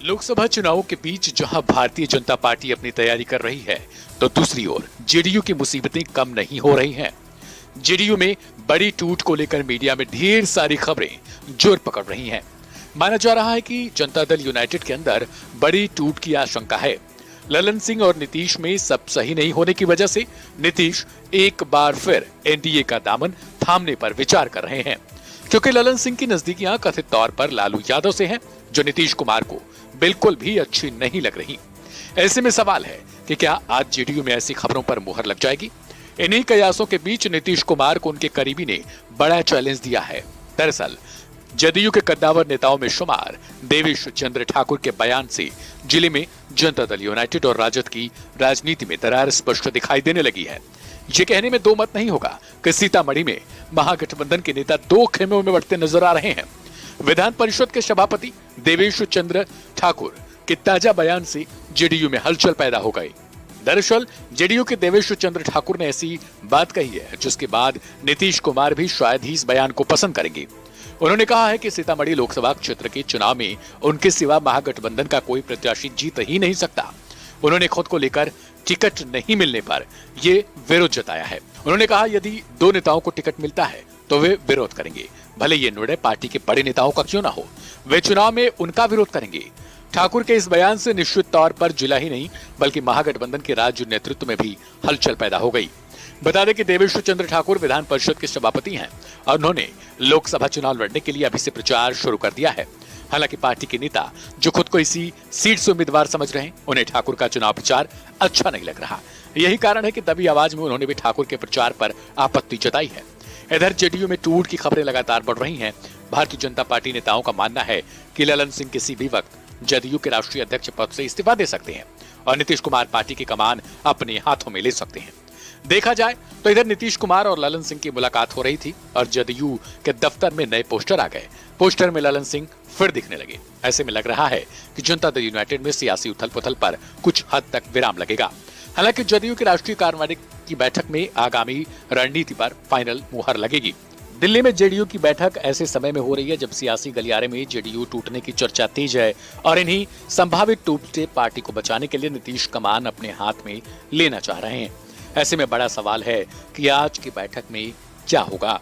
लोकसभा चुनावों के बीच जहां भारतीय जनता पार्टी अपनी तैयारी कर रही है, तो दूसरी ओर जेडीयू की मुसीबतें कम नहीं हो रही हैं। जेडीयू में बड़ी टूट को लेकर मीडिया में ढेर सारी खबरें जोर पकड़ रही हैं। माना जा रहा है कि जनता दल यूनाइटेड के अंदर बड़ी टूट की आशंका है। ललन सिंह और नीतीश में सब सही नहीं होने की वजह से नीतीश एक बार फिर एनडीए का दामन थामने पर विचार कर रहे हैं, क्योंकि ललन सिंह की नजदीकियां कथित तौर पर लालू यादव से हैं, जो नीतीश कुमार को बिल्कुल भी अच्छी नहीं लग रही। ऐसे में सवाल है कि क्या आज जेडीयू में ऐसी खबरों पर मुहर लग जाएगी। इन्हीं कयासों के बीच नीतीश कुमार को उनके करीबी ने बड़ा चैलेंज दिया है। दरअसल जदयू के कद्दावर नेताओं में शुमार देवेश चंद्र ठाकुर के बयान से जिले में जनता दल यूनाइटेड और राजद की राजनीति में दरार स्पष्ट दिखाई देने लगी है। ये कहने में दो मत नहीं होगा कि सीतामढ़ी में महागठबंधन के नेता दो खेमों में बढ़ते नजर आ रहे हैं। विधान परिषद के सभापति देवेश चंद्र ठाकुर के ताजा बयान से जेडीयू में हलचल पैदा हो गई। दरअसल जेडीयू के देवेश चंद्र ठाकुर ने ऐसी बात कही है जिसके बाद नीतीश कुमार भी शायद ही इस बयान को पसंद करेंगे। उन्होंने कहा है कि सीतामढ़ी लोकसभा क्षेत्र के चुनाव में उनके सिवा महागठबंधन का कोई प्रत्याशी जीत ही नहीं सकता। उन्होंने खुद को लेकर टिकट नहीं मिलने पर ये विरोध जताया है। उन्होंने कहा यदि दो नेताओं को टिकट मिलता है तो वे विरोध करेंगे, भले ये निर्णय पार्टी के बड़े नेताओं का क्यों ना हो, वे चुनाव में उनका विरोध करेंगे। ठाकुर के इस बयान से निश्चित तौर पर जिला ही नहीं बल्कि महागठबंधन के राज्य नेतृत्व में भी हलचल पैदा हो गई। बता दें कि देवेश चंद्र ठाकुर विधान परिषद के सभापति हैं और उन्होंने लोकसभा चुनाव लड़ने के लिए अभी से प्रचार शुरू कर दिया है। हालांकि पार्टी के नेता जो खुद को इसी सीट से उम्मीदवार समझ रहे हैं, उन्हें ठाकुर का चुनाव प्रचार अच्छा नहीं लग रहा। यही कारण है कि दबी आवाज में उन्होंने भी ठाकुर के प्रचार पर आपत्ति जताई है। इधर जेडीयू में टूट की खबरें लगातार बढ़ रही हैं। भारतीय जनता पार्टी नेताओं का मानना है कि ललन सिंह किसी भी वक्त जेडीयू के राष्ट्रीय अध्यक्ष पद से इस्तीफा दे सकते हैं और नीतीश कुमार पार्टी की कमान अपने हाथों में ले सकते हैं। देखा जाए तो इधर नीतीश कुमार और ललन सिंह की मुलाकात हो रही थी और जेडीयू के दफ्तर में नए पोस्टर आ गए। पोस्टर में ललन सिंह फिर दिखने लगे। ऐसे में लग रहा है कि जनता दल यूनाइटेड में सियासी उथल पुथल पर कुछ हद तक विराम लगेगा। हालांकि जदयू की राष्ट्रीय कार्यकारिणी की बैठक में आगामी रणनीति पर फाइनल मुहर लगेगी। दिल्ली में जेडीयू की बैठक ऐसे समय में हो रही है जब सियासी गलियारे में जेडीयू टूटने की चर्चा तेज है और इन्हीं संभावित टूट से पार्टी को बचाने के लिए नीतीश कमान अपने हाथ में लेना चाह रहे हैं। ऐसे में बड़ा सवाल है कि आज की बैठक में क्या होगा।